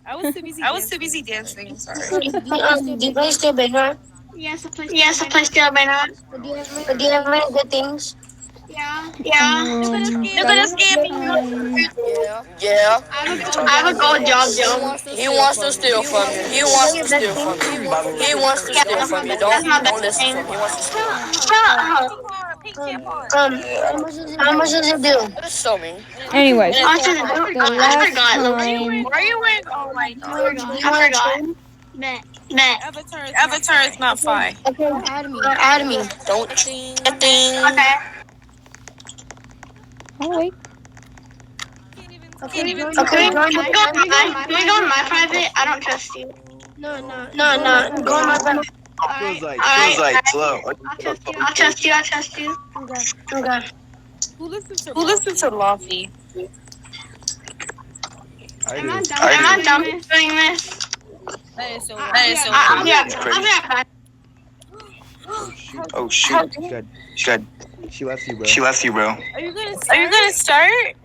I was too busy dancing. Sorry. Do you play still Banner? Yes, I play still Banner. Do you have many good things? Yeah. You That could one escape. time. Yeah. I have a gold job, He Joe. wants to He steal wants to from you. steal from you. He wants to steal from you. He wants to steal from you. Don't listen to him. He wants to steal. Um, how much does it do? That is so mean. Anyways, How much does it do? the I last forgot. time. Why are you wearing? Oh my god. I forgot. Bet. Avatar is not fine. Okay. Add me. Don't thing. Okay. Oh wait. Okay. Can we go on my private? I don't trust you. No. Go on my private. Alright. Slow. I'll trust you. Okay. Who listens to Lofty? I do. Am I done doing this? That is so I'll be crazy. right back. Oh shoot. Good. She left you, bro. Are you gonna start?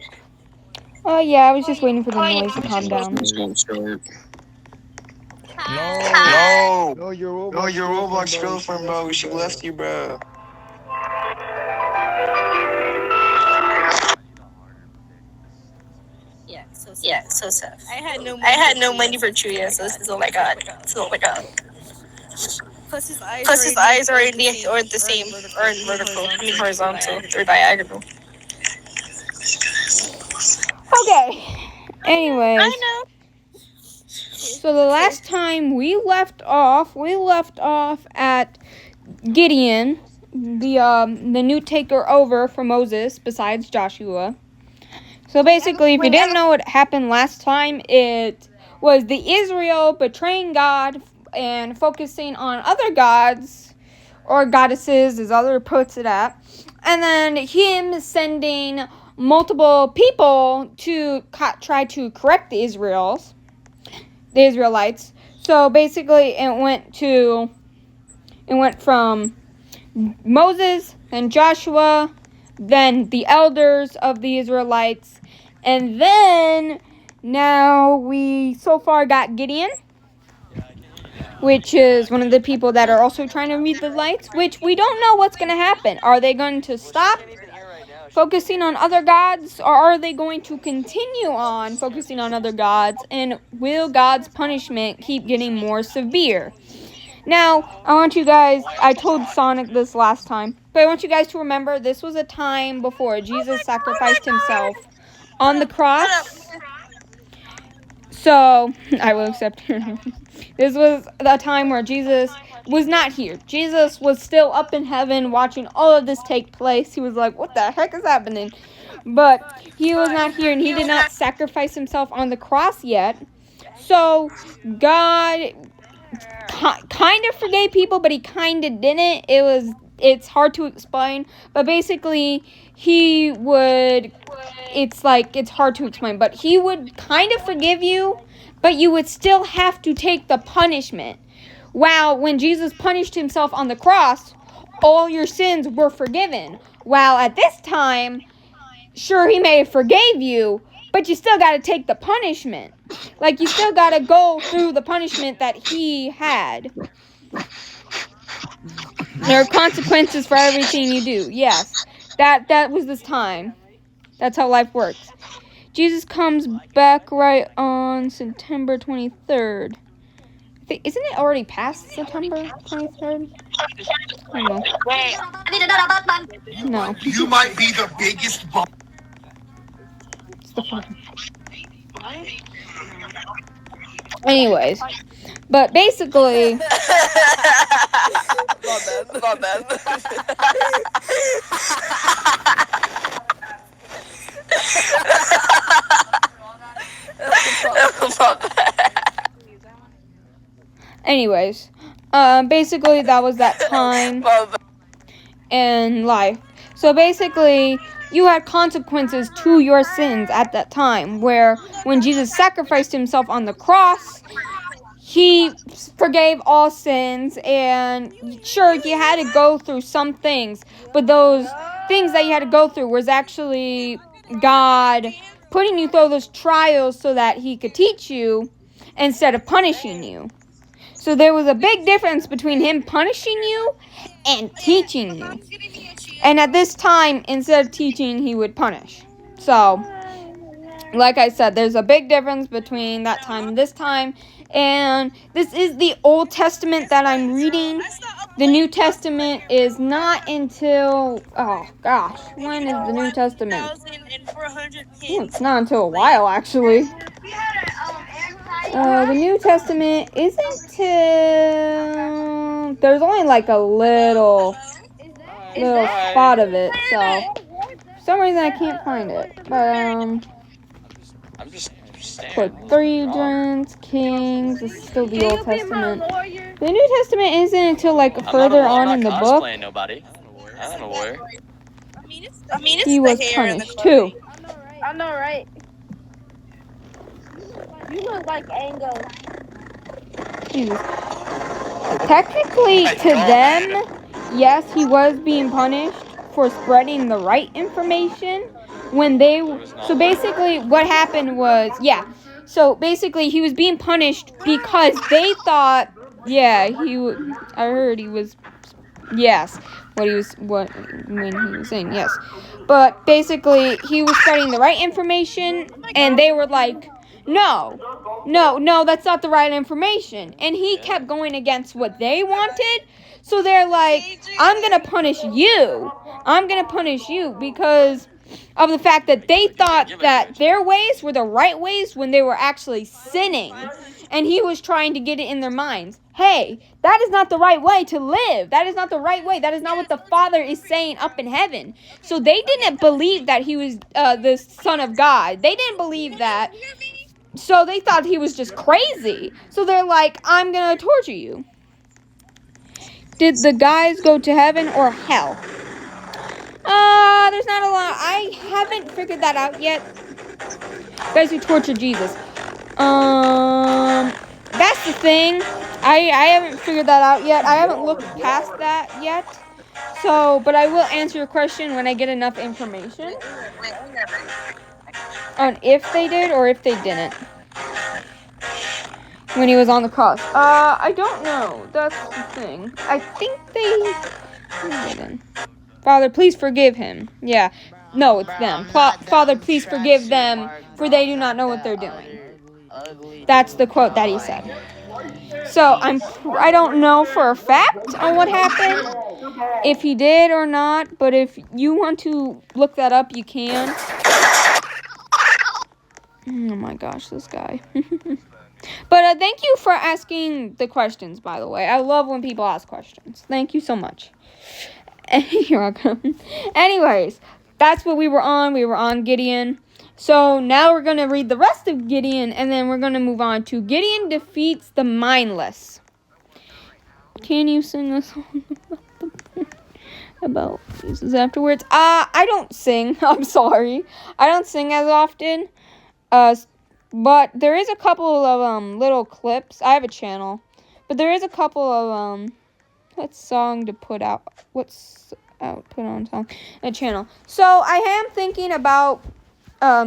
Oh yeah, I was just waiting for the noise to calm down. No. No, your Roblox girlfriend, bro. She left you, bro. Yeah, so sad. I had no money for Chuya, so this is all I got. Plus his eyes are in the or the same or in vertical. I mean horizontal or diagonal. Okay. Anyways, I know. so the last time we left off at Gideon, the new taker over for Moses besides Joshua. So basically, if you didn't know what happened last time, it was the Israel betraying God and focusing on other gods, or goddesses as other puts it at, and then him sending multiple people to try to correct the Israelites. So basically, it went from Moses and Joshua, then the elders of the Israelites, and then now we so far got Gideon, which is one of the people that are also trying to read the lights, which we don't know what's going to happen. Are they going to stop focusing on other gods, or are they going to continue on focusing on other gods, and will God's punishment keep getting more severe? Now, I told Sonic this last time, but I want you guys to remember this was a time before Jesus sacrificed himself on the cross. So, I will accept this was the time where Jesus was not here. Jesus was still up in heaven watching all of this take place. He was like, what the heck is happening? But he was not here, and he did not sacrifice himself on the cross yet. So, God kind of forgave people, but he kind of didn't. It's hard to explain, but basically it's hard to explain, but he would kind of forgive you, but you would still have to take the punishment. While when Jesus punished himself on the cross, all your sins were forgiven. While at this time, sure, he may have forgave you, but you still got to take the punishment. Like, you still got to go through the punishment that he had. There are consequences for everything you do. Yes, that was this time. That's how life works. Jesus comes back right on September 23rd. Isn't it already past September 23rd? I don't know. No. You might be the biggest bum. It's the fucking... Anyways, but basically... My bad. Anyways, basically that was that time in life. So basically, you had consequences to your sins at that time, where when Jesus sacrificed himself on the cross, he forgave all sins, and sure, you had to go through some things, but those things that you had to go through was actually God putting you through those trials so that he could teach you instead of punishing you. So there was a big difference between him punishing you and teaching you. And at this time, instead of teaching, he would punish. So, like I said, there's a big difference between that time and this time. And this is the Old Testament that I'm reading. The New Testament is not until, oh gosh, when is the New Testament? It's not until a while, actually. The New Testament isn't till, there's only like a little spot of it, so for some reason I can't find it. But I'm just for Ephesians, Kings, it's still the Old Testament. The New Testament isn't until like further on in the book. Nobody. I'm a warrior. He was punished too. I know, right? You look like Ango. Jesus. Technically, to them, yes, he was being punished for spreading the right information when they. So basically, what happened was, so basically, he was being punished because they thought, I heard he was, when he was saying, yes. But basically, he was spreading the right information, and they were like, no, that's not the right information. And he kept going against what they wanted. So they're like, I'm going to punish you. I'm going to punish you because of the fact that they thought that their ways were the right ways when they were actually sinning. And he was trying to get it in their minds. Hey, that is not the right way to live. That is not the right way. That is not what the Father is saying up in heaven. So they didn't believe that he was the Son of God. They didn't believe that. So they thought he was just crazy. So they're like, I'm going to torture you. Did the guys go to heaven or hell? There's not a lot. I haven't figured that out yet. Guys who tortured Jesus. That's the thing. I haven't figured that out yet. I haven't looked past that yet. So, but I will answer your question when I get enough information on if they did or if they didn't. When he was on the cross. I don't know. That's the thing. I think they didn't. Father, please forgive him. Yeah. No, it's them. Father, please forgive them, for they do not know what they're doing. That's the quote that he said. So, I don't know for a fact on what happened, if he did or not, but if you want to look that up, you can. Oh my gosh, this guy. But thank you for asking the questions, by the way. I love when people ask questions. Thank you so much. You're welcome. Anyways, that's what we were on. We were on Gideon. So now we're going to read the rest of Gideon, and then we're going to move on to Gideon defeats the mindless. Can you sing a song about Jesus afterwards? I don't sing. I'm sorry. I don't sing as often. But there is a couple of little clips. I have a channel, but there is a couple of what song to put out? What's out? Put on song a channel. So I am thinking about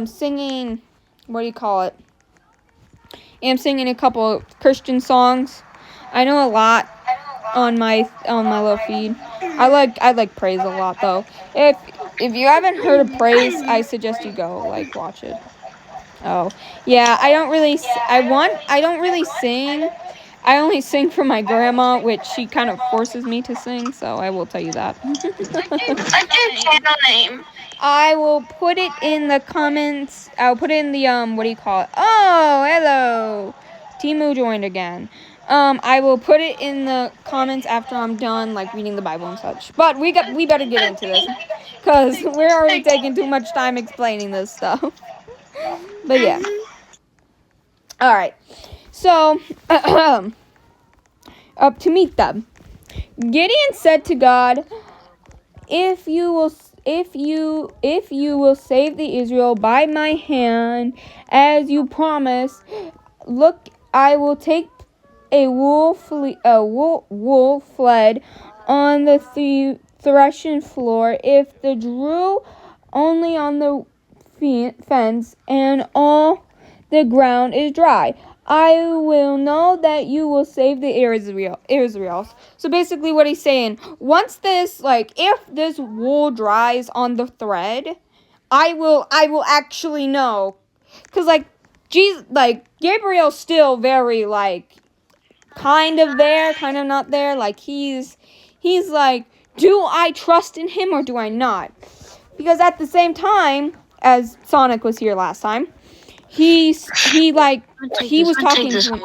singing. What do you call it? I'm singing a couple of Christian songs. I know a lot on my little feed. I like praise a lot though. If you haven't heard of praise, I suggest you go watch it. Oh, yeah, I don't really sing. I only sing for my grandma, which she kind of forces me to sing, so I will tell you that. What's your channel name? I will put it in the comments. I'll put it in the, what do you call it? Oh, hello. Timu joined again. I will put it in the comments after I'm done, reading the Bible and such. But we better get into this, because we're already taking too much time explaining this stuff. But yeah. Alright. So, up to meet them. Gideon said to God, If you will save the Israel by my hand, as you promised, look, I will take a wolf fled on the threshing floor. If the drew only on the fence, and all the ground is dry. I will know that you will save the Israels. So basically what he's saying, once this, like, if this wool dries on the thread, I will actually know. Because, like, Jesus, like, Gabriel's still very, like, kind of there, kind of not there. Like, he's like, do I trust in him or do I not? Because at the same time, as Sonic was here last time, he was talking to him.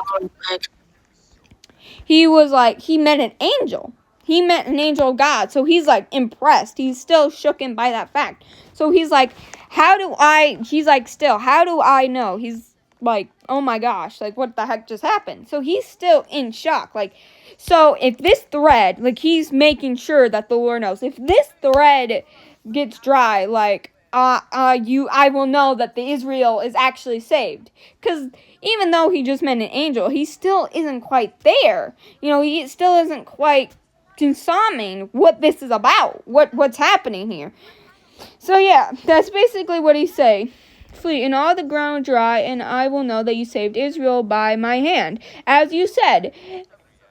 He was like, he met an angel. He met an angel of God. So he's like impressed. He's still shooken by that fact. So he's like, how do I know? He's like, oh my gosh, like what the heck just happened? So he's still in shock. Like, so if this thread, like he's making sure that the Lord knows, if this thread gets dry, like, I will know that the Israel is actually saved. Because even though he just met an angel, he still isn't quite there. You know, he still isn't quite consuming what this is about, what's happening here. So yeah, that's basically what he's saying. Flee and all the ground dry, and I will know that you saved Israel by my hand, as you said.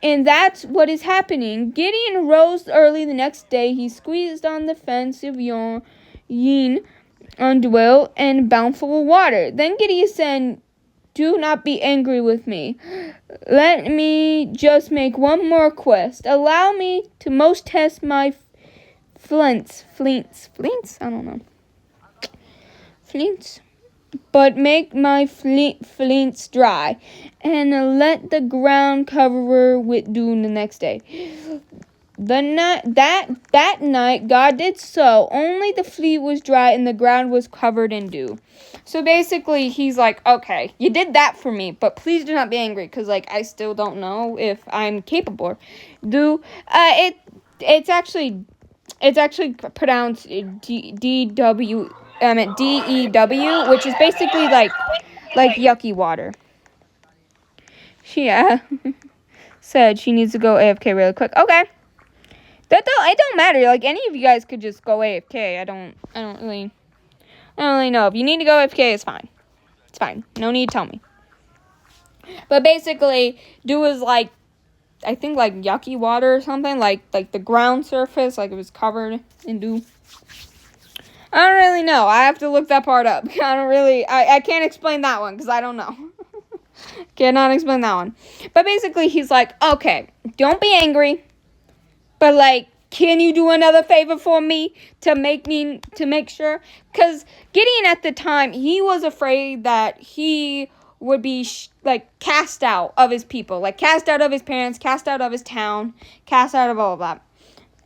And that's what is happening. Gideon rose early the next day. He squeezed on the fence of Yin Undwell and bountiful water. Then Gideon said, do not be angry with me. Let me just make one more request. Allow me to most test my flints? I don't know. Flints? But make my flints dry, and let the ground cover with dew the next day. That night, God did so. Only the fleet was dry, and the ground was covered in dew. So basically, he's like, okay, you did that for me, but please do not be angry, because like I still don't know if I'm capable. It's actually pronounced D-E-W, which is basically like yucky water. She said she needs to go AFK really quick. Okay. It don't matter. Like, any of you guys could just go AFK. I don't really know. If you need to go AFK, it's fine. It's fine. No need to tell me. But basically, dew is like, I think like yucky water or something. Like the ground surface, like it was covered in dew. I don't really know. I have to look that part up. I can't explain that one because I don't know. Cannot explain that one. But basically, he's like, okay, don't be angry. But like, can you do another favor for me to make sure? Because Gideon at the time, he was afraid that he would be cast out of his people. Like cast out of his parents, cast out of his town, cast out of all of that.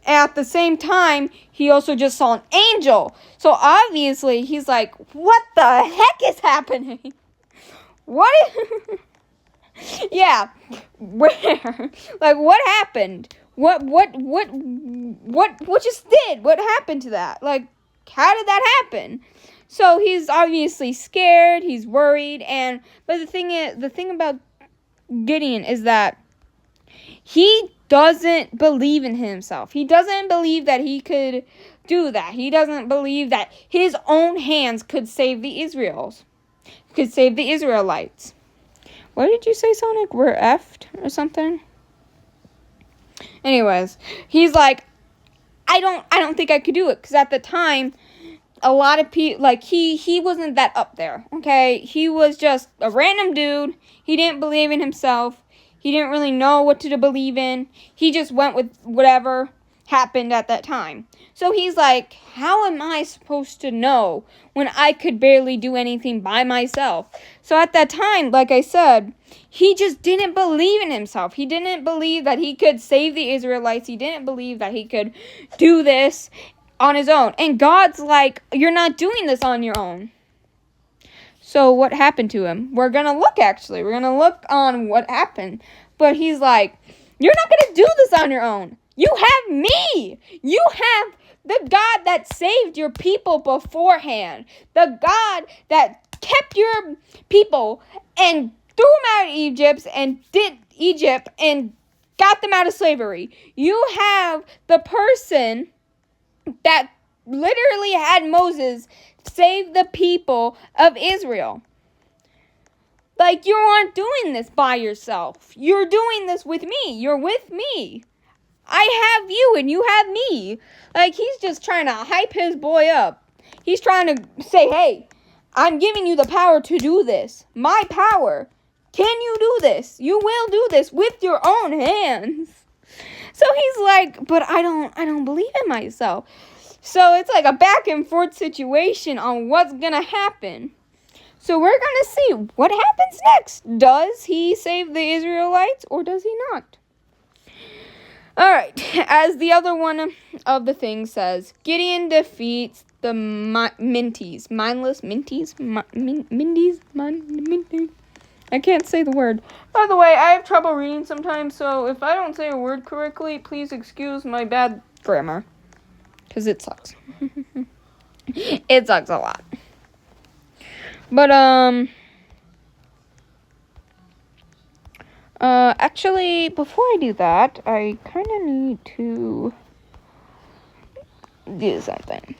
At the same time, he also just saw an angel. So obviously, he's like, what the heck is happening? What? Yeah. Where? Like, what happened? What just did? What happened to that? Like, how did that happen? So he's obviously scared. He's worried. But the thing about Gideon is that he doesn't believe in himself. He doesn't believe that he could do that. He doesn't believe that his own hands could save the Israelites. What did you say, Sonic? We're effed or something? Anyways, he's like, I don't think I could do it, because at the time, a lot of people, like, he wasn't that up there, okay? He was just a random dude. He didn't believe in himself. He didn't really know what to believe in. He just went with whatever happened at that time. So he's like, how am I supposed to know when I could barely do anything by myself? So at that time, like I said, he just didn't believe in himself. He didn't believe that he could save the Israelites. He didn't believe that he could do this on his own. And God's like, you're not doing this on your own. So what happened to him? We're going to look, actually. We're going to look on what happened. But he's like, you're not going to do this on your own. You have me. You have the God that saved your people beforehand. The God that kept your people and threw them out of Egypt and got them out of slavery. You have the person that literally had Moses save the people of Israel. Like, you aren't doing this by yourself. You're doing this with me. You're with me. I have you and you have me. Like, he's just trying to hype his boy up. He's trying to say, hey, I'm giving you the power to do this. My power. Can you do this? You will do this with your own hands. So he's like, but I don't believe in myself. So it's like a back and forth situation on what's gonna happen. So we're gonna see what happens next. Does he save the Israelites or does he not? Alright, as the other one of the things says, Gideon defeats the Minties. Mindless Minties? Minties? I can't say the word. By the way, I have trouble reading sometimes, so if I don't say a word correctly, please excuse my bad grammar. Because it sucks. It sucks a lot. But, actually, before I do that, I kind of need to do something.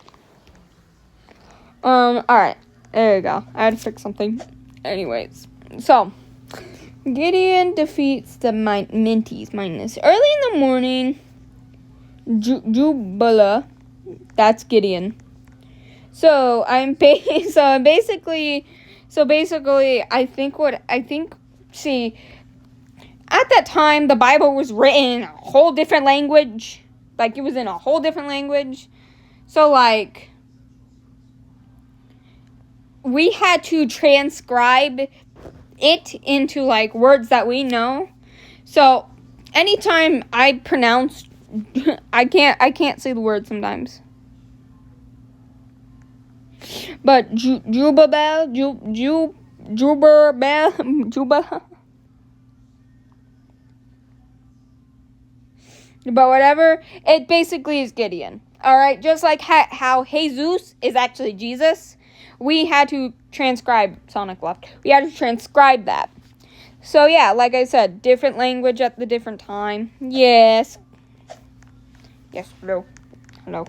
Alright. There you go. I had to fix something. Anyways. So, Gideon defeats the Minties. Early in the morning, Jubala, that's Gideon. So basically, see, at that time, the Bible was written in a whole different language. Like, it was in a whole different language. So, like, we had to transcribe it into, like, words that we know. So, anytime I pronounce, I can't say the word sometimes. But Jubal. But whatever, it basically is Gideon. Alright, just like how Jesus is actually Jesus, we had to transcribe, Sonic left, we had to transcribe that. So yeah, like I said, different language at the different time. Yes. Yes, hello. Hello.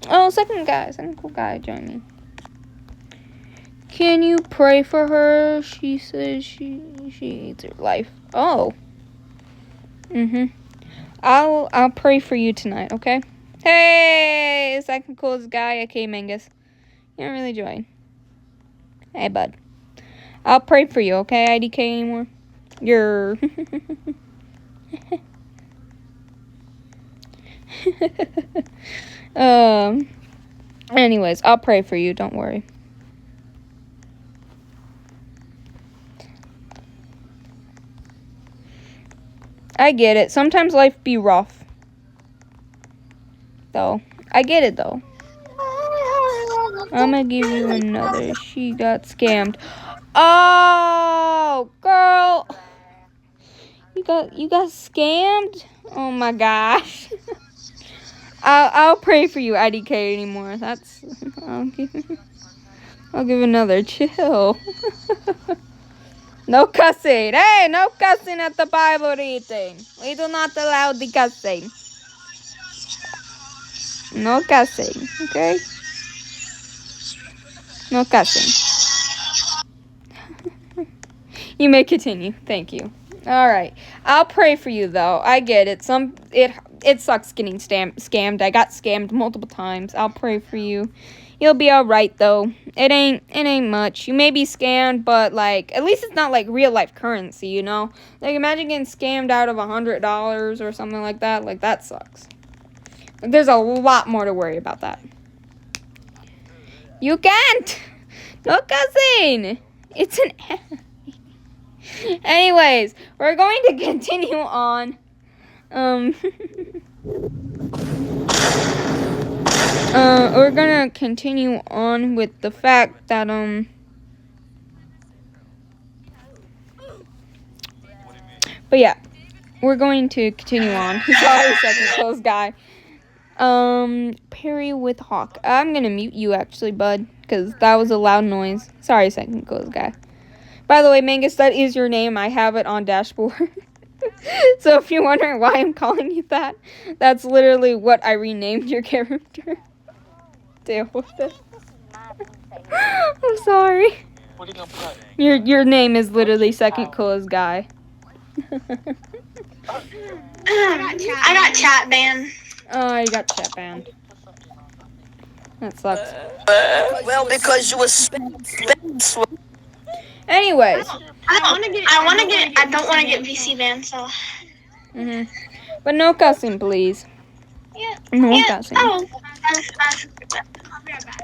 Oh, second cool guy joined me. Can you pray for her? She says she hates her life. Oh. I'll pray for you tonight, okay? Hey, second coolest guy. Okay, Mangus. You don't really join. Hey, bud. I'll pray for you, okay? IDK anymore? You're... Anyways, I'll pray for you. Don't worry. I get it. Sometimes life be rough. Though. I get it, though. I'm gonna give you another. She got scammed. Oh, girl. You got scammed? Oh my gosh. I'll pray for you, IDK anymore. I'll give another. Chill. No cussing. Hey, no cussing at the Bible reading. We do not allow the cussing. No cussing, okay? No cussing. You may continue. Thank you. All right. I'll pray for you, though. I get it. It sucks getting scammed. I got scammed multiple times. I'll pray for you. You'll be all right, though. It ain't much. You may be scammed, but, like, at least it's not, like, real-life currency, you know? Like, imagine getting scammed out of $100 or something like that. Like, that sucks. Like, there's a lot more to worry about that. You can't! No cussing! It's an... Anyways, we're going to continue on. We're gonna continue on with the fact that, but yeah, we're going to continue on. Sorry, second close guy. Perry with Hawk. I'm gonna mute you actually, bud, because that was a loud noise. Sorry, second close guy. By the way, Mangus, that is your name. I have it on dashboard. So if you're wondering why I'm calling you that, that's literally what I renamed your character. Deal with it. I'm sorry. Your name is literally second coolest guy. I got chat banned. Oh, you got chat banned. That sucks. Well, because you was Anyways. I don't want to get VC banned, so. But no cussing, please. Yeah. No cussing. Oh.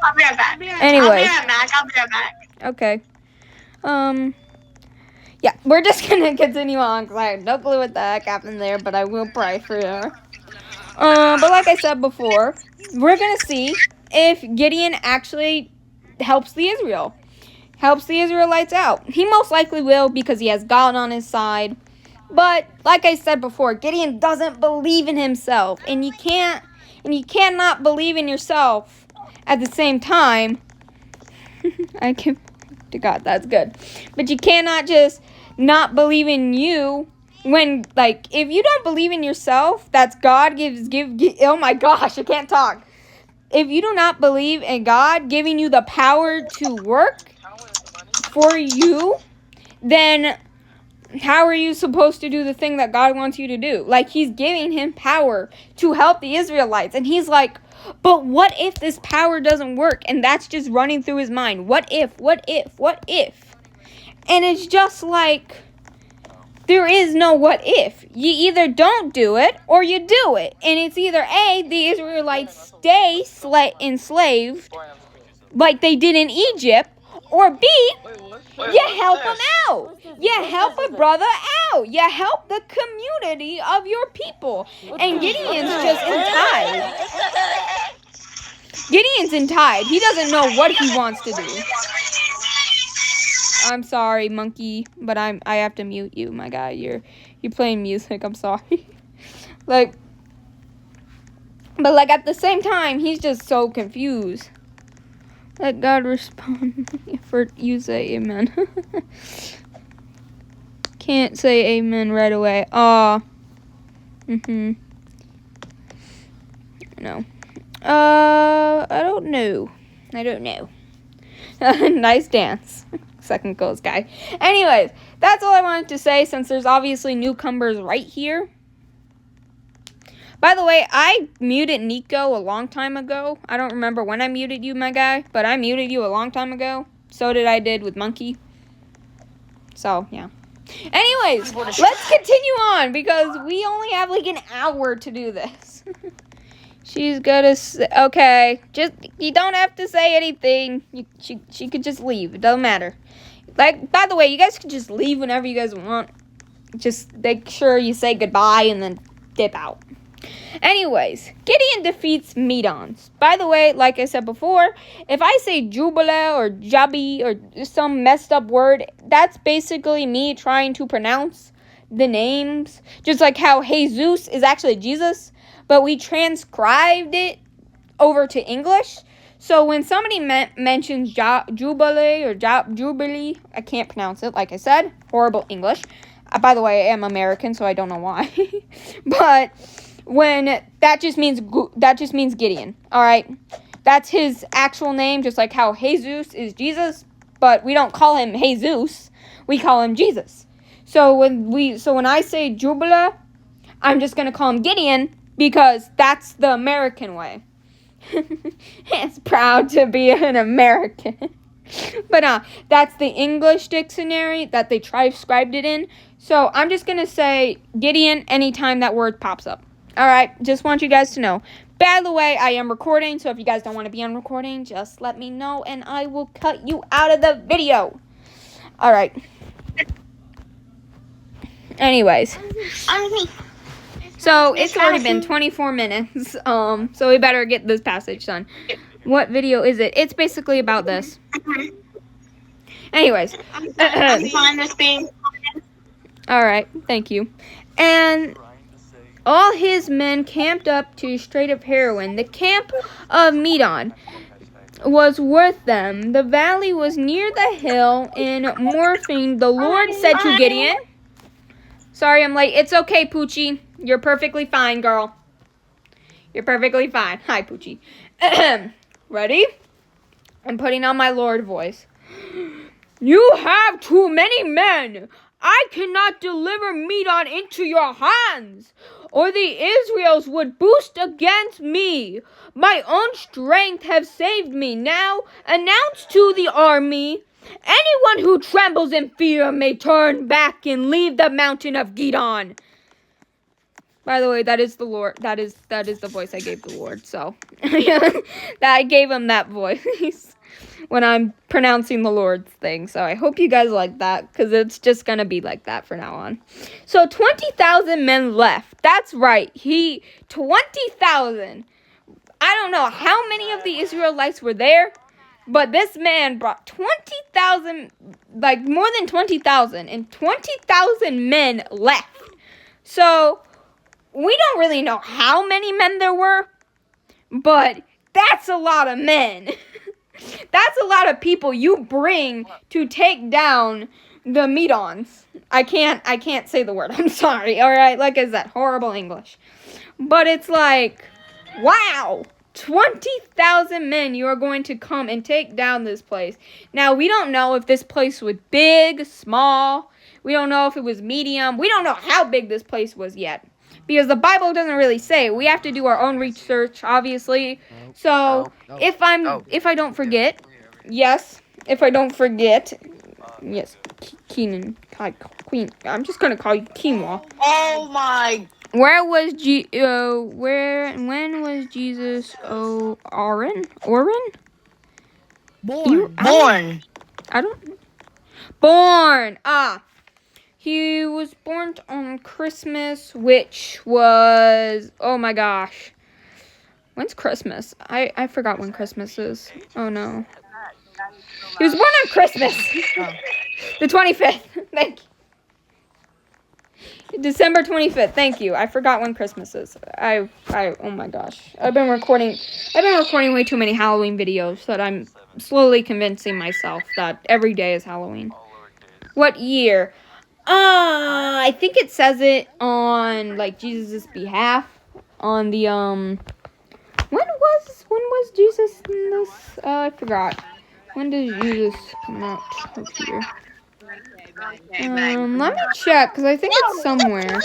I'll be right back. Anyways. I'll be right back. Okay. Yeah, we're just gonna continue on because I have no clue what the heck happened there, but I will pray for her. But like I said before, we're gonna see if Gideon actually helps the Israelites out. He most likely will because he has God on his side. But like I said before, Gideon doesn't believe in himself, and you cannot believe in yourself at the same time. I can to God, that's good. But you cannot just not believe in you when, like, if you don't believe in yourself, that's God oh my gosh, I can't talk. If you do not believe in God giving you the power to work for you, then how are you supposed to do the thing that God wants you to do? Like, he's giving him power to help the Israelites. And he's like, but what if this power doesn't work? And that's just running through his mind. What if? And it's just like, there is no what if. You either don't do it or you do it. And it's either A, the Israelites stay enslaved like they did in Egypt, or B, you help them out. You help a brother out. You help the community of your people. And Gideon's just entitled. He doesn't know what he wants to do. I'm sorry, monkey, but I have to mute you, my guy. You're playing music. I'm sorry. But at the same time, he's just so confused. Let God respond for you say amen. Can't say amen right away. No. I don't know. Nice dance. Second coolest guy. Anyways, that's all I wanted to say since there's obviously newcomers right here. By the way, I muted Nico a long time ago. I don't remember when I muted you, my guy, but I muted you a long time ago. So did I with Monkey. So, yeah. Anyways, let's continue on because we only have like an hour to do this. She's gonna say, okay, just, you don't have to say anything. She could just leave. It doesn't matter. Like, by the way, you guys can just leave whenever you guys want. Just make sure you say goodbye and then dip out. Anyways, Gideon defeats Medons. By the way, like I said before, if I say Jubile or Jabi or some messed up word, that's basically me trying to pronounce the names. Just like how Jesus is actually Jesus, but we transcribed it over to English. So when somebody mentions Jubilee or Jubilee, I can't pronounce it, like I said. Horrible English. By the way, I am American, so I don't know why. But when that just means Gideon. All right, that's his actual name, just like how Jesus is Jesus, but we don't call him Jesus, we call him Jesus. So when I say Jubila, I'm just gonna call him Gideon because that's the American way. It's proud to be an American. But that's the English dictionary that they transcribed it in. So I'm just gonna say Gideon anytime that word pops up. Alright, just want you guys to know. By the way, I am recording, so if you guys don't want to be on recording, just let me know and I will cut you out of the video. Alright. Anyways. So, it's already been 24 minutes, so we better get this passage done. What video is it? It's basically about this. Anyways. I'm fine with being... Alright, thank you. And all his men camped up to Strait of Heroin. The camp of Medon was with them. The valley was near the hill in Morphine. The Lord said to Gideon... Sorry I'm late. It's okay, Poochie. You're perfectly fine, girl. You're perfectly fine. Hi, Poochie. Ready? I'm putting on my Lord voice. You have too many men. I cannot deliver Medon into your hands, or the Israels would boost against me. My own strength have saved me. Now announce to the army, anyone who trembles in fear may turn back and leave the mountain of Gidon. By the way, that is the Lord. That is the voice I gave the Lord. So that I gave him that voice when I'm pronouncing the Lord's thing. So I hope you guys like that, because it's just gonna be like that from now on. So 20,000 men left. That's right. 20,000. I don't know how many of the Israelites were there, but this man brought 20,000, like more than 20,000, and 20,000 men left. So we don't really know how many men there were, but that's a lot of men. That's a lot of people you bring to take down the Medons. I can't say the word. I'm sorry. All right, like I said, horrible English. But it's like, wow, 20,000 men you are going to come and take down this place. Now, we don't know if this place was big, small. We don't know if it was medium. We don't know how big this place was yet, because the Bible doesn't really say. We have to do our own research, obviously. So, if I don't forget, yes, Keenan, Queen, I'm just gonna call you Quinoa. Oh my. When was Jesus Oren? Born. Born. He was born on Christmas, which was, oh my gosh. When's Christmas? I forgot when Christmas is. Oh no. He was born on Christmas. The 25th. Thank you. December 25th. Thank you. I forgot when Christmas is. Oh my gosh. I've been recording way too many Halloween videos that I'm slowly convincing myself that every day is Halloween. What year? I think it says it on like Jesus' behalf on the when was Jesus in this? I forgot. When did Jesus come out of here? Let me check, because I think it's somewhere.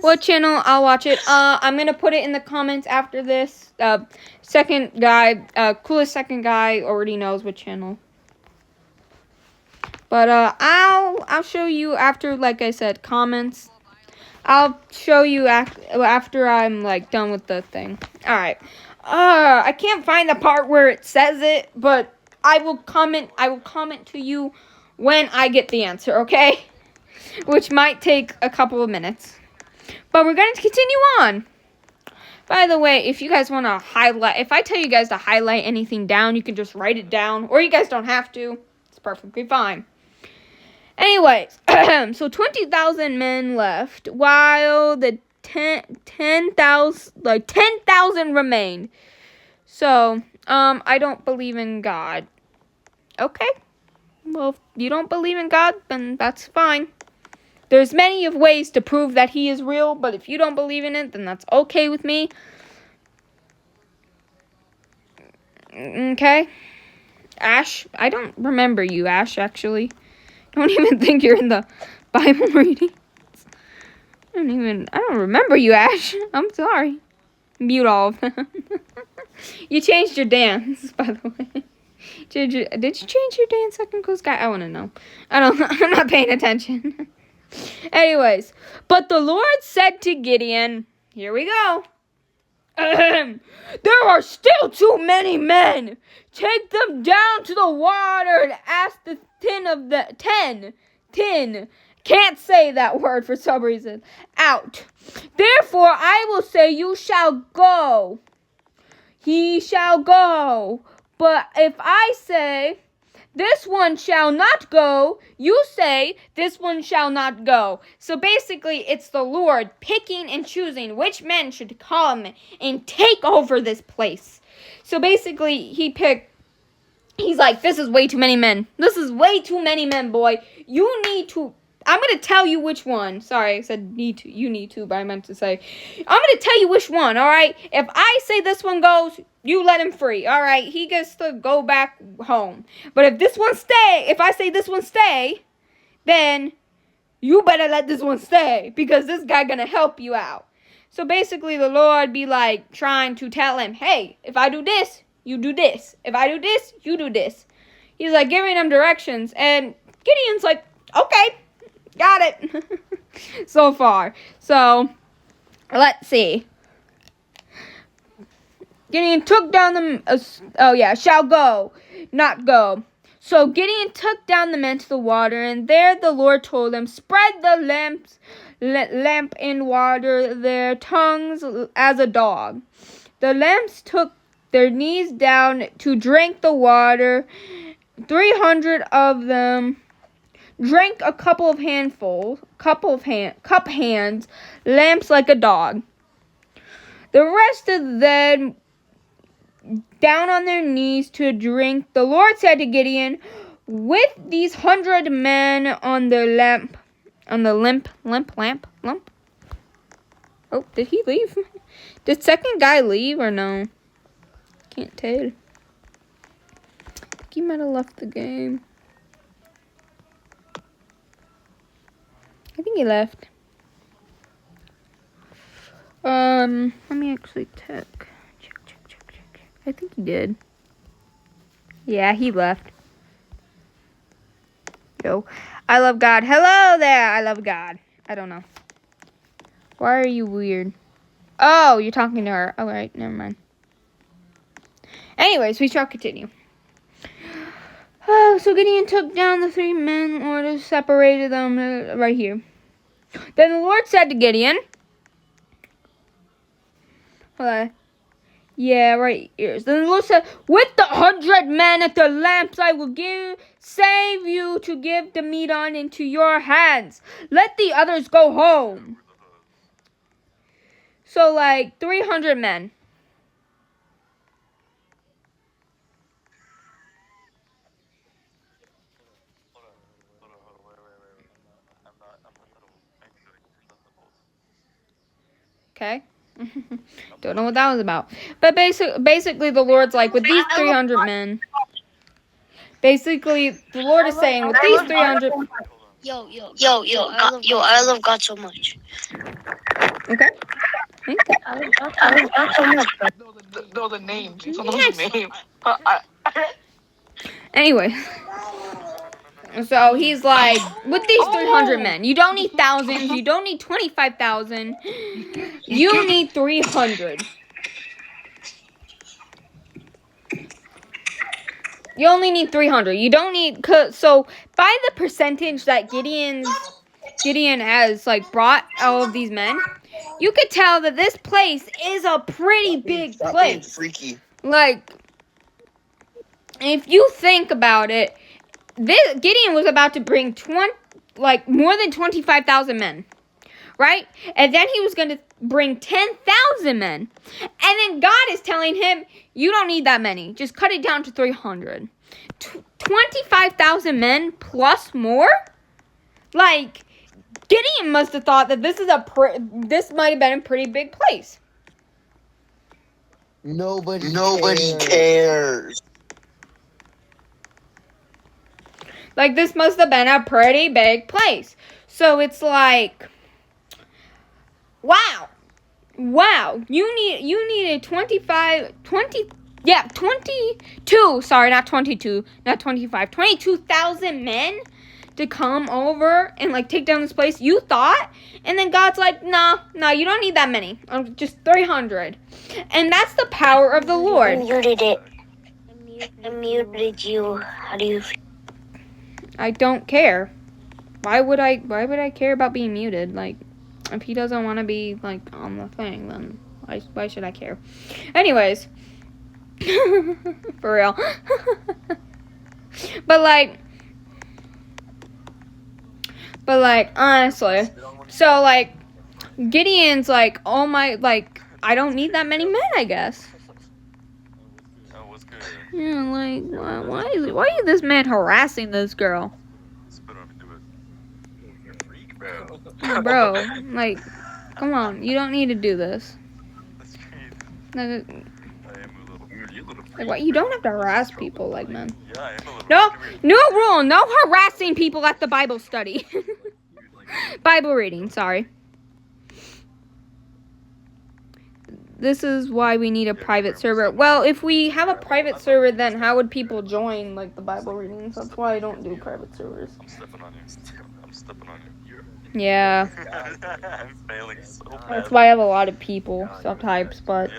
What channel? I'll watch it. I'm gonna put it in the comments after this. Second guy, coolest second guy already knows what channel. But I'll show you after, like I said, comments. I'll show you after I'm like done with the thing. All right. I can't find the part where it says it, but I will comment to you when I get the answer, okay? Which might take a couple of minutes. But we're going to continue on. By the way, if you guys want to highlight, if I tell you guys to highlight anything down, you can just write it down, or you guys don't have to. It's perfectly fine. Anyways, so 20,000 men left, while the 10,000 remained. So, I don't believe in God. Okay. Well, if you don't believe in God, then that's fine. There's many of ways to prove that he is real, but if you don't believe in it, then that's okay with me. Okay. Ash, I don't remember you, Ash, actually. I don't even think you're in the Bible reading. I don't remember you, Ash. I'm sorry. Mute all of them. You changed your dance, by the way. Did you change your dance, Second Coast Guy? I want to know. I'm not paying attention. Anyways, but the Lord said to Gideon, here we go. There are still too many men. Take them down to the water and ask the tin. Can't say that word for some reason. Out. Therefore, I will say, you shall go. He shall go. But if I say, this one shall not go, you say, this one shall not go. So basically, it's the Lord picking and choosing which men should come and take over this place. So basically, he picked He's like, this is way too many men. This is way too many men, boy. You need to... I'm going to tell you which one. Sorry, I said need to. You need to, but I meant to say. I'm going to tell you which one, all right? If I say this one goes, you let him free, all right? He gets to go back home. But if this one stay, if I say this one stay, then you better let this one stay because this guy going to help you out. So basically, the Lord be like trying to tell him, hey, if I do this, you do this. If I do this, you do this. He's like giving him directions. And Gideon's like, okay, got it. So far. So, let's see. Gideon took down the, shall go, not go. So Gideon took down the men to the water, and there the Lord told him, spread the lamp in water, their tongues as a dog. The lambs took their knees down to drink the water. 300 of them drank a cup hands, lamps like a dog. The rest of them down on their knees to drink. The Lord said to Gideon, with these 100 men on the lamp. Oh, did he leave? Did second guy leave or no? Can't tell. I think he might have left the game. I think he left. Let me actually check. I think he did. Yeah, he left. Yo, I love God. Hello there, I love God. I don't know. Why are you weird? Oh, you're talking to her. Alright, never mind. Anyways, we shall continue. Oh, so Gideon took down the 3 men, or separated them right here. Then the Lord said to Gideon, yeah, right here. Then the Lord said, with the 100 men at the lamps I will save you to give the meat on into your hands. Let the others go home. So, 300 men. Okay. Don't know what that was about. But basically the Lord's like, with these 300 men. Basically, the Lord is saying, with these 300... I love God so much. Okay. I love God so much, bro. No, the name. You don't know the name. Anyway. So he's like, with these 300 men, you don't need thousands, you don't need 25,000, you need 300. You only need 300. You don't need, so by the percentage that Gideon has brought all of these men, you could tell that this place is a pretty big place. Freaky. If you think about it, Gideon was about to bring more than 25,000 men, right? And then he was going to bring 10,000 men. And then God is telling him, you don't need that many. Just cut it down to 300. 25,000 men plus more? Gideon must have thought that this might have been a pretty big place. Nobody cares. This must have been a pretty big place. So it's wow. You needed 22,000 men to come over and take down this place. You thought? And then God's like, no, you don't need that many. Just 300. And that's the power of the Lord. I muted it. I muted you. How do you feel? I don't care. Why would I care about being muted? If he doesn't want to be on the thing, then why should I care? Anyways, for real. But honestly, so Gideon's oh my, I don't need that many men, I guess. Yeah, like, why is this man harassing this girl? Bro, like, come on, you don't need to do this. Like, what? You don't have to harass people, like, man. No, new rule, no harassing people at the Bible study. Bible reading, sorry. This is why we need a private server. Well, if we have a private server, then how would people join, like, the Bible readings? That's why I don't do private servers. I'm stepping on you. Yeah. I'm failing so bad. That's why I have a lot of people, sometimes, but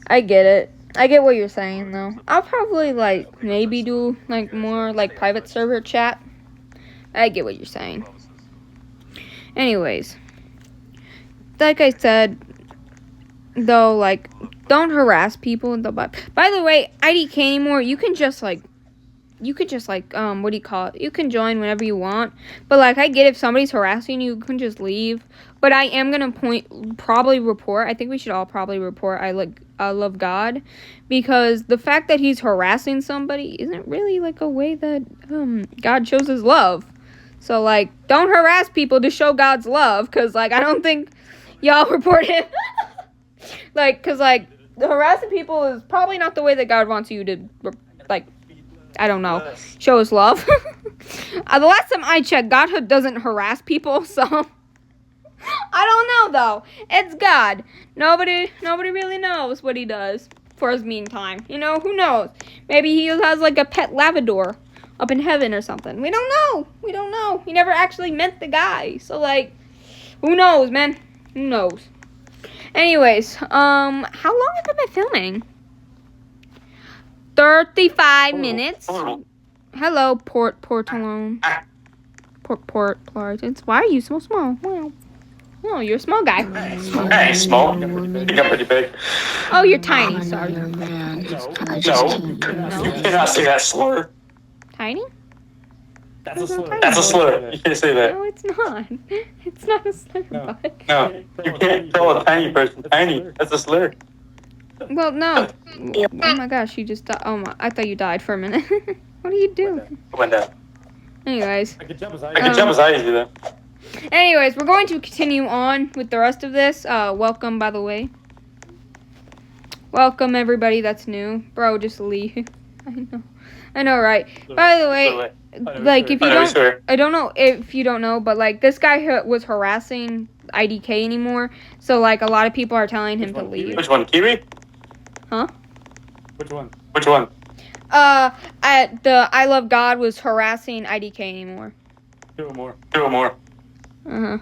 I get it. I get what you're saying, though. I'll probably, like, maybe do, like, more, like, private server chat. I get what you're saying. Anyways. Like I said, though, like, don't harass people in the Bible. By the way, IDK anymore, you can just, what do you call it? You can join whenever you want. But, like, I get if somebody's harassing you, you can just leave. But I am going to probably report. I think we should all probably report I Love God. Because the fact that he's harassing somebody isn't really, like, a way that God shows his love. So, like, don't harass people to show God's love. Because, like, I don't think y'all report him. Like, because, like, the harassing people is probably not the way that God wants you to, like, I don't know, show his love. The last time I checked, God doesn't harass people, so I don't know, though. It's God. Nobody really knows what he does for his meantime. You know, who knows? Maybe he has, like, a pet Labrador up in heaven or something. We don't know. We don't know. He never actually met the guy. So, like, who knows, man? Who knows? Anyways, how long have I been filming? 35 minutes. Hello, Portalone. Port. Why are you so small? Wow. Oh, you're a small guy. Hey, small. You think I'm pretty big? Oh, you're tiny. Sorry. No. You cannot say that slur. Tiny? That's a slur. That's a slur. You can't say that. No, it's not. It's not a slur, bud. No, you can't call a tiny person tiny. That's a slur. Well, no. Oh my gosh, you just died. Oh my, I thought you died for a minute. What do you do? Went down. Anyways. I could jump as high I can jump as high as you though. Anyways, we're going to continue on with the rest of this. Welcome, by the way. Welcome, everybody that's new. Bro, just leave. I know, right? By the way, like, if you don't, I don't know if you don't know, but, like, this guy was harassing IDK anymore. So, like, a lot of people are telling him to leave. Which one, Kiwi? Huh? Which one? Which one? The I Love God was harassing IDK anymore. Two or more. Uh-huh.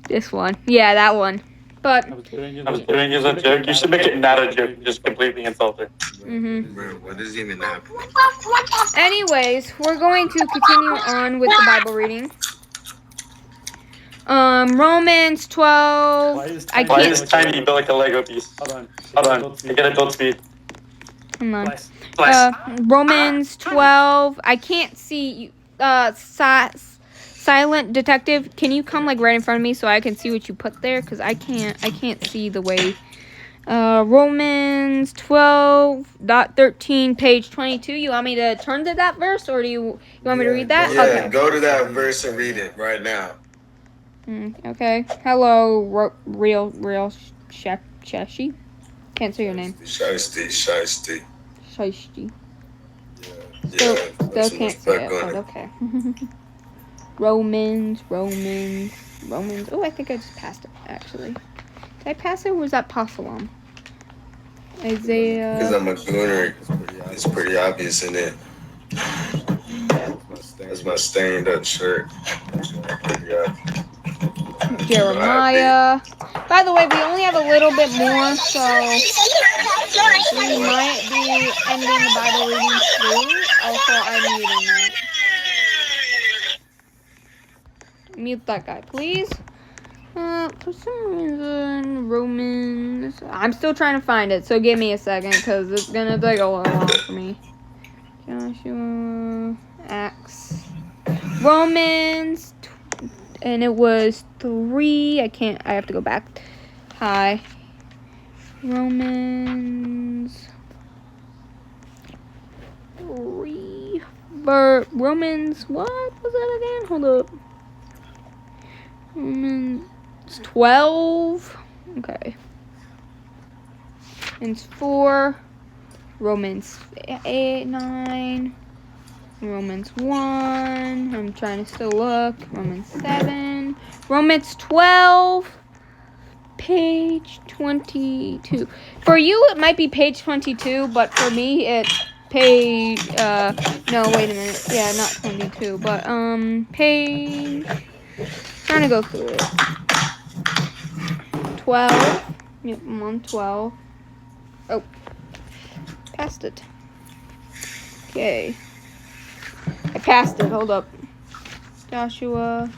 This one. Yeah, that one. But I was doing it as a joke. You should make it not a joke. Just completely insult her. Bro, what is even happening? Anyways, we're going to continue on with the Bible reading. Romans 12. Why is tiny built like a Lego piece? Hold on. I get adult speed. Come on. Slice. Romans 12. I can't see. Silent Detective, can you come, like, right in front of me so I can see what you put there? Because I can't see the way. Romans 12.13, page 22. You want me to turn to that verse, or do you want me to read that? Yeah, Okay. go to that verse and read it right now. Okay. Hello, real Shashi. Can't say your name. Shiesty. Shiesty. Yeah. Still can't say it, but okay. Romans. Oh, I think I just passed it, actually. Did I pass it, or was that Pasalam? Isaiah. Because I'm a gooner, it's pretty obvious in it. That's my stained up shirt. Yeah. Jeremiah. By the way, we only have a little bit more, so we might be ending the Bible reading soon. Also, I'm muting that. Mute that guy, please. For some reason, Romans. I'm still trying to find it, so give me a second, because it's gonna take a little while for me. Joshua, Acts, Romans, and it was 3. I have to go back. Hi. Romans. Romans, what was that again? Hold up. Romans 12. Okay. Romans 4. Romans 8, 9. Romans 1. I'm trying to still look. Romans 7. Romans 12. Page 22. For you, it might be page 22, but for me, it's page, no, wait a minute. Yeah, not 22, but, page, trying to go through it. 12. Yep, I'm on 12. Oh, passed it. Okay. I passed it, hold up. Joshua.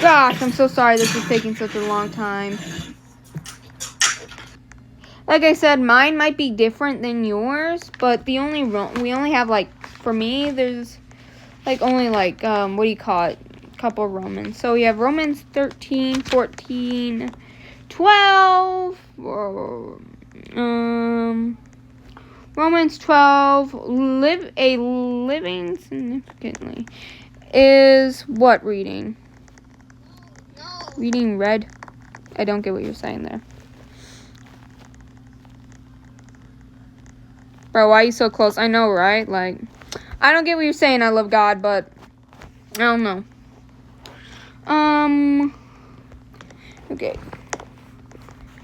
Gosh, I'm so sorry this is taking such a long time. Like I said, mine might be different than yours, but we only have, like, for me, there's, like, only, like, what do you call it? A couple of Romans. So we have Romans 13, 14, 12, Romans 12, living significantly is what reading? Reading red? I don't get what you're saying there. Bro, why are you so close? I know, right? Like, I don't get what you're saying. I love God, but I don't know. Okay.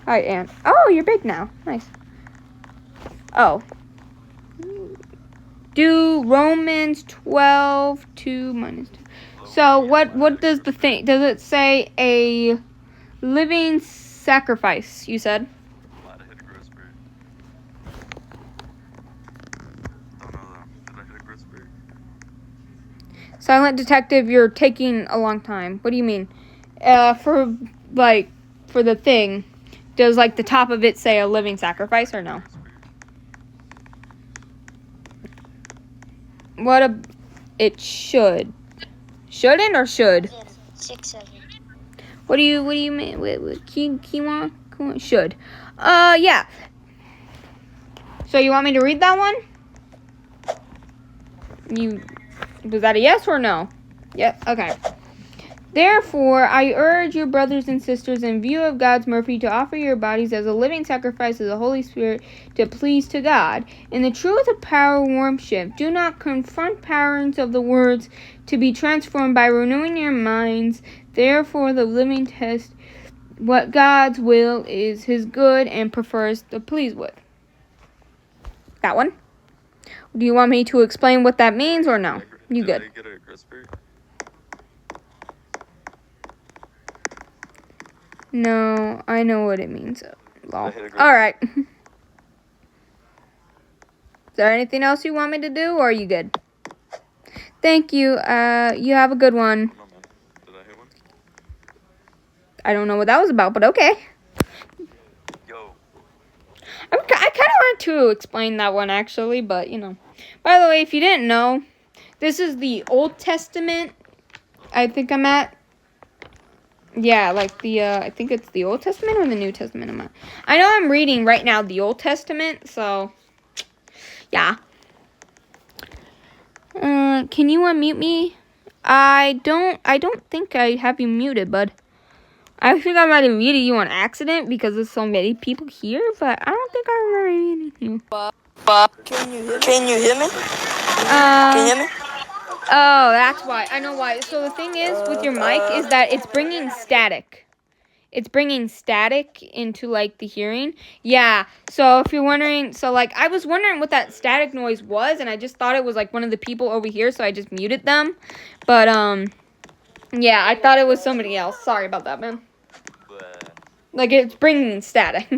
Hi, Aunt. Oh, you're big now. Nice. Oh. Do Romans 12, 2 minus 2. So, what does the thing, does it say a living sacrifice, you said? Silent detective, you're taking a long time. What do you mean? For the thing, does, like, the top of it say a living sacrifice or no? It should. Shouldn't or should? 6, 7. What do you mean? Kiwa? Should. Yeah. So you want me to read that one? Was that a yes or no? Yeah, okay. Therefore, I urge you, brothers and sisters, in view of God's mercy, to offer your bodies as a living sacrifice of the Holy Spirit to please to God. In the truth of power worship, do not confront patterns of the words to be transformed by renewing your minds. Therefore, the living test what God's will is, his good, and prefers to please with. That one? Do you want me to explain what that means or no? You good? No, I know what it means. Alright. Is there anything else you want me to do, or are you good? Thank you. You have a good one. I don't know what that was about, but okay. I kind of wanted to explain that one, actually, but, you know. By the way, if you didn't know, this is the Old Testament. I think I'm at. Yeah, like the, I think it's the Old Testament or the New Testament I'm at. I know I'm reading right now the Old Testament, so, yeah. Can you unmute me? I don't think I have you muted, bud. I think I might have muted you on accident because there's so many people here, but I don't think I remember muting you. Can you hear me? Can you hear me? Oh, that's why. I know why. So the thing is with your mic is that it's bringing static. It's bringing static into, like, the hearing. Yeah. So if you're wondering, so, like, I was wondering what that static noise was, and I just thought it was, like, one of the people over here, so I just muted them. But, yeah, I thought it was somebody else. Sorry about that, man. Like, it's bringing static.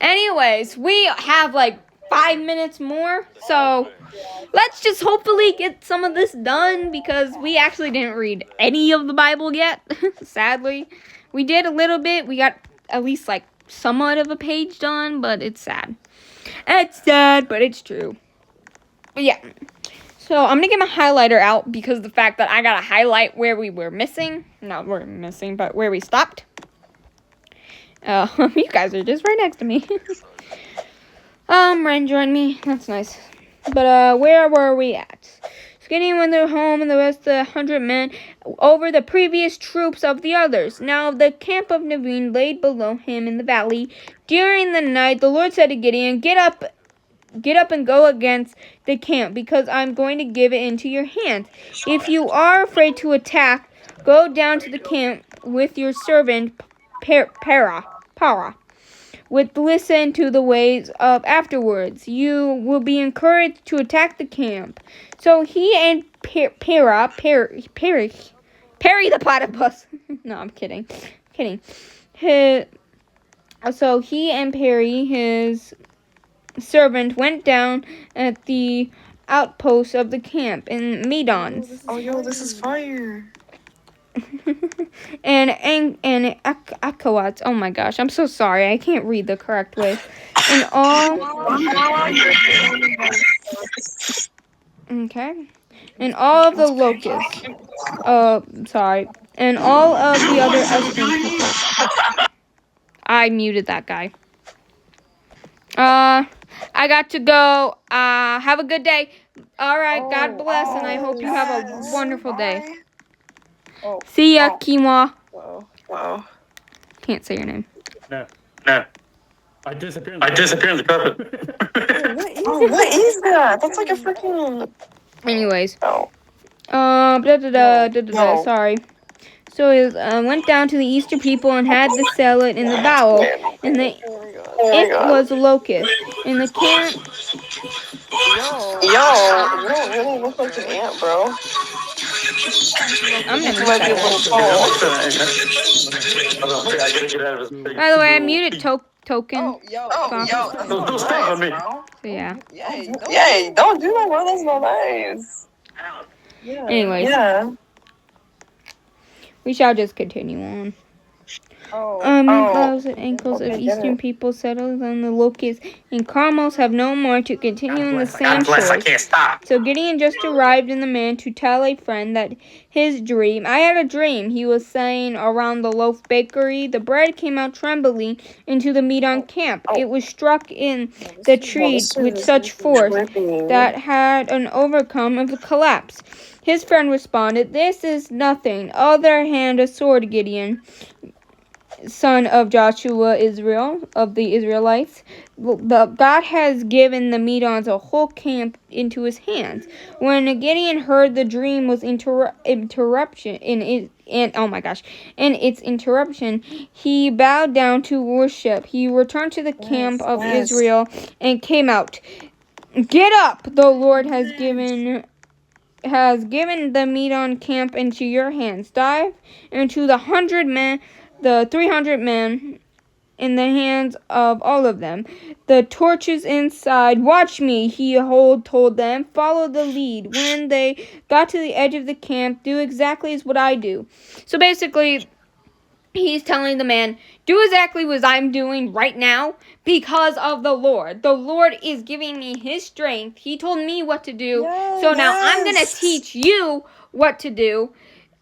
Anyways, we have, like, 5 minutes more, so let's just hopefully get some of this done, because we actually didn't read any of the Bible yet, sadly. We did a little bit. We got at least, like, somewhat of a page done, but it's sad. It's sad, but it's true. But yeah. So I'm going to get my highlighter out because of the fact that I got to highlight where we were missing. Not where we're missing, but where we stopped. You guys are just right next to me. Ren joined me. That's nice. But, where were we at? Gideon went their home and the rest of the 100 men over the previous troops of the others. Now the camp of Naveen lay below him in the valley. During the night, the Lord said to Gideon, Get up and go against the camp, because I'm going to give it into your hands. If you are afraid to attack, go down to the camp with your servant Para. Listen to the ways of afterwards. You will be encouraged to attack the camp. So he and Para, Perry the platypus. No, I'm kidding. So he and Perry, his servant, went down at the outpost of the camp in Medons. Oh, yo, this is fire. and Akawats. Oh my gosh, I'm so sorry. I can't read the correct way. And all. Okay. And all of the locusts. Sorry. And all of the other Espen. I muted that guy. I got to go. Have a good day. All right. God bless, and I hope you have a wonderful day. See ya, Quinoa. Wow. Can't say your name. No. I disappeared in the carpet. What is that? That's like a freaking... Anyways. Oh. Sorry. So it went down to the Easter people and had to sell it in the bowl. And it was a locust. In the camp... Yo, you don't really look like an ant, bro. I'm never You might be a little tall. By the way, I muted Token. Don't stop on me. So yeah. Yay, don't do that, bro. That's not nice. Anyways. Yeah. We shall just continue on. Bows and ankles of Eastern people settled on the locusts, and Carmels have no more to continue in the sand shores. So Gideon just arrived in the man to tell a friend that his dream. I had a dream, he was saying around the loaf bakery. The bread came out trembling into the Medon camp. It was struck in the tree with such force that had an overcome of a collapse. His friend responded, This is nothing. Other hand a sword, Gideon, son of Joshua, Israel, of the Israelites. God has given the Medons a whole camp into his hands. When Gideon heard the dream was interruption, he bowed down to worship. He returned to the camp of Israel and came out. Get up! The Lord has given the Medon camp into your hands. Dive into the 300 men in the hands of all of them. The torches inside. Watch me, he told them. Follow the lead. When they got to the edge of the camp, do exactly as what I do. So basically, he's telling the man, do exactly what I'm doing right now because of the Lord. The Lord is giving me his strength. He told me what to do. So now I'm going to teach you what to do.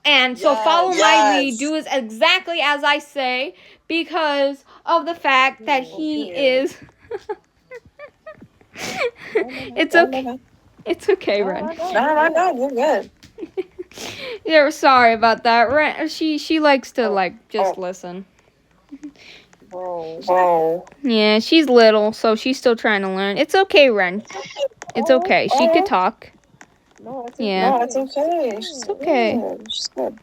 And so follow my lead, do exactly as I say, because of the fact that he is... It's okay. It's okay, Ren. No, you're good. Yeah, sorry about that. Ren, she likes to, just listen. Whoa. Yeah, she's little, so she's still trying to learn. It's okay, Ren. It's okay. She could talk. No, it's okay. She's okay. She's good.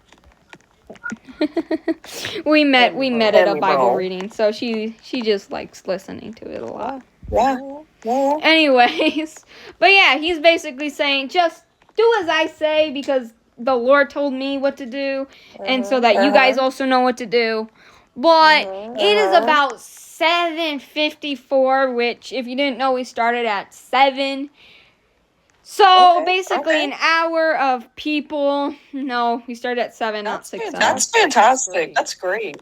we met at a Bible reading, so she just likes listening to it a lot. Yeah. Anyways, but yeah, he's basically saying, just do as I say because the Lord told me what to do, and so that you guys also know what to do. But it is about 7:54, which, if you didn't know, we started at 7. So basically an hour of people. No, we started at 7, not 6 hours. That's fantastic. That's great.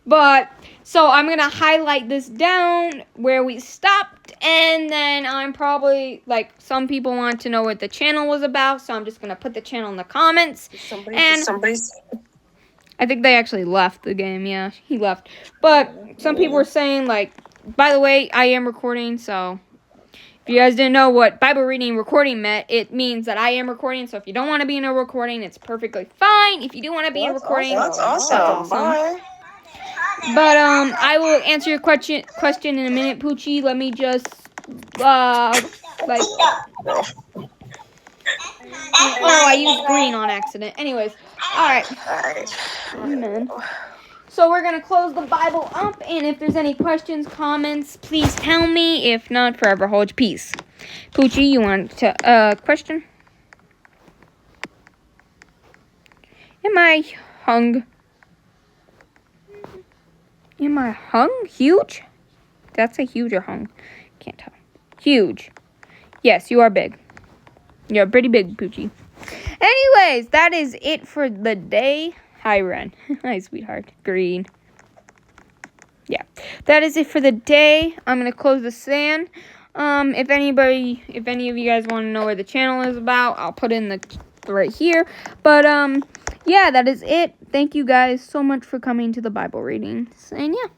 But so I'm gonna highlight this down where we stopped, and then I'm probably some people want to know what the channel was about, so I'm just gonna put the channel in the comments. Somebody's. I think they actually left the game. Yeah, he left. But some people were saying by the way, I am recording, so If you guys didn't know what Bible reading and recording meant, it means that I am recording. So if you don't want to be in a recording, it's perfectly fine. If you do want to be in a recording, That's awesome. Bye. But I will answer your question in a minute, Poochie. Let me just I used green on accident. Anyways, all right. Amen. So we're gonna close the Bible up, and if there's any questions, comments, please tell me. If not, forever hold your peace. Poochie, you want to question? Am I hung? Am I hung? Huge? That's a huge or hung? Can't tell. Huge. Yes, you are big. You're pretty big, Poochie. Anyways, that is it for the day. Hi, Ren. Hi, sweetheart. Green. Yeah, that is it for the day. I'm gonna close the sand. If any of you guys want to know where the channel is about, I'll put in the right here. But yeah, that is it. Thank you guys so much for coming to the Bible readings. And yeah.